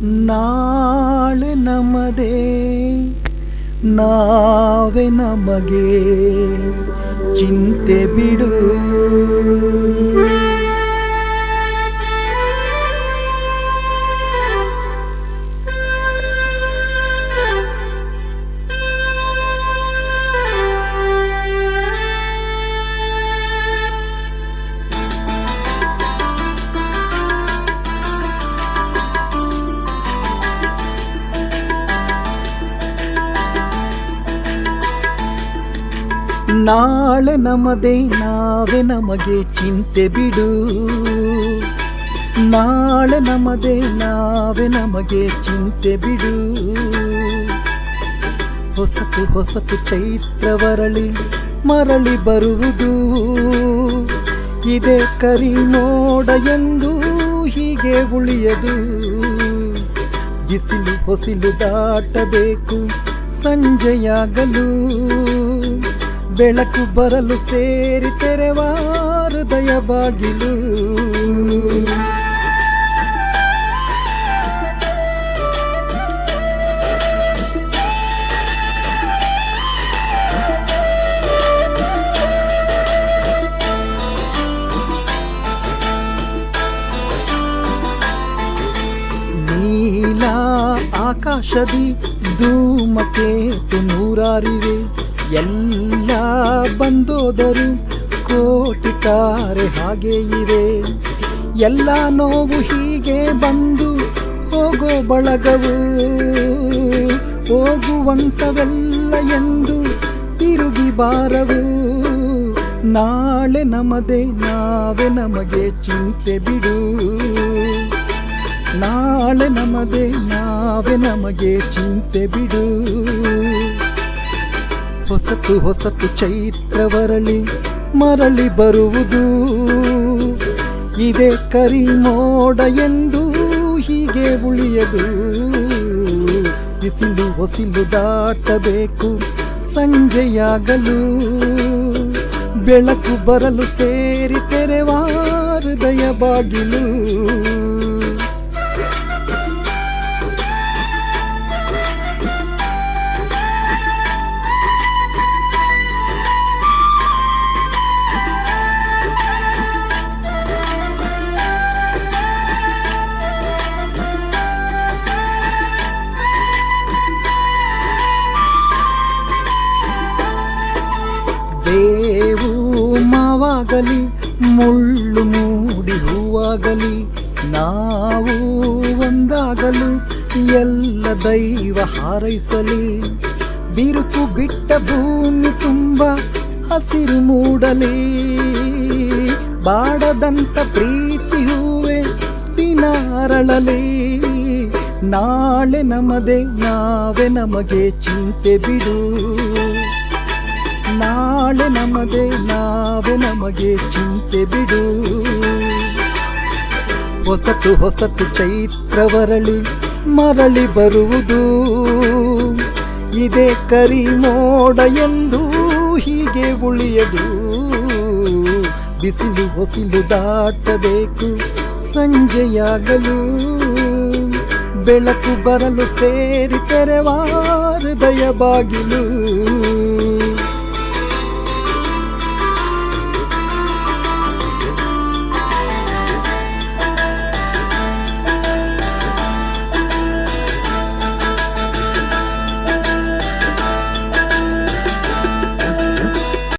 ನಾಳೆ ನಮ್ಮದೇ ನಾವೇ ನಮಗೆ ಚಿಂತೆ ಬಿಡು. ನಾಳೆ ನಮ್ಮದೇ ನಾವೇ ನಮಗೆ ಚಿಂತೆ ಬಿಡು. ನಾಳೆ ನಮ್ಮದೇ ನಾವೇ ನಮಗೆ ಚಿಂತೆ ಬಿಡು. ಹೊಸತು ಹೊಸತು ಚೈತ್ರವರಳಿ ಮರಳಿ ಬರುವುದು. ಇದೇ ಕರಿ ಮೋಡ ಎಂದು ಹೀಗೆ ಉಳಿಯದು. ಬಿಸಿಲು ಹೊಸಿಲು ದಾಟಬೇಕು ಸಂಜೆಯಾಗಲು. ಬೆಳಕು ಬರಲು ಸೇರಿ ತೆರೆವ ಹೃದಯ ಬಾಗಿಲು. ನೀಲ ಆಕಾಶದಿ ಧೂಮಕೇತು ನೂರಾರಿವೆ. ಎಲ್ಲ ಬಂದೋದರು ಕೋಟಿ ತಾರೆ ಹಾಗೆ ಇವೆ. ಎಲ್ಲ ನೋವು ಹೀಗೆ ಬಂದು ಹೋಗೋ ಬಳಗವು. ಹೋಗುವಂಥವೆಲ್ಲ ಎಂದು ತಿರುಗಿ ಬಾರವು. ನಾಳೆ ನಮ್ಮದೇ ನಾವೇ ನಮಗೆ ಚಿಂತೆ ಬಿಡು. ನಾಳೆ ನಮ್ಮದೇ ನಾವೇ ನಮಗೆ ಚಿಂತೆ ಬಿಡು. ಹೊಸತು ಹೊಸತು ಚೈತ್ರವರಳಿ ಮರಳಿ ಬರುವುದು. ಇದೇ ಕರಿ ಮೋಡ ಎಂದು ಹೀಗೆ ಉಳಿಯದು. ಬಿಸಿಲು ಹೊಸಿಲು ದಾಟಬೇಕು ಸಂಜೆಯಾಗಲು. ಬೆಳಕು ಬರಲು ಸೇರಿ ತೆರೆವ ಹೃದಯ ಬಾಗಿಲು. ಬೇವು ಮಾವಾಗಲಿ ಮುಳ್ಳು ಮೂಡಿ ಹೂವಾಗಲಿ ನಾವು ಒಂದಾಗಲು ಎಲ್ಲ ದೈವ ಹಾರೈಸಲಿ. ಬಿರುಕು ಬಿಟ್ಟ ಭೂಮಿ ತುಂಬ ಹಸಿರು ಮೂಡಲಿ. ಬಾಡದಂತ ಪ್ರೀತಿ ಹೂವೆ ದಿನ ಅರಳಲಿ. ನಾಳೆ ನಮ್ಮದೇ ನಾವೇ ನಮಗೆ ಚಿಂತೆ ಬಿಡು. ನಾಳೆ ನಮ್ಮದೇ ನಾವೇ ನಮಗೆ ಚಿಂತೆ ಬಿಡು. ಹೊಸತು ಹೊಸತು ಚೈತ್ರವರಳಿ ಮರಳಿ ಬರುವುದು. ಇದೇ ಕರಿ ಮೋಡ ಎಂದು ಹೀಗೆ ಉಳಿಯದು. ಬಿಸಿಲು ಹೊಸಿಲು ದಾಟಬೇಕು ಸಂಜೆಯಾಗಲು. ಬೆಳಕು ಬರಲು ಸೇರಿ ತೆರೆವ ಹೃದಯ ಬಾಗಿಲು.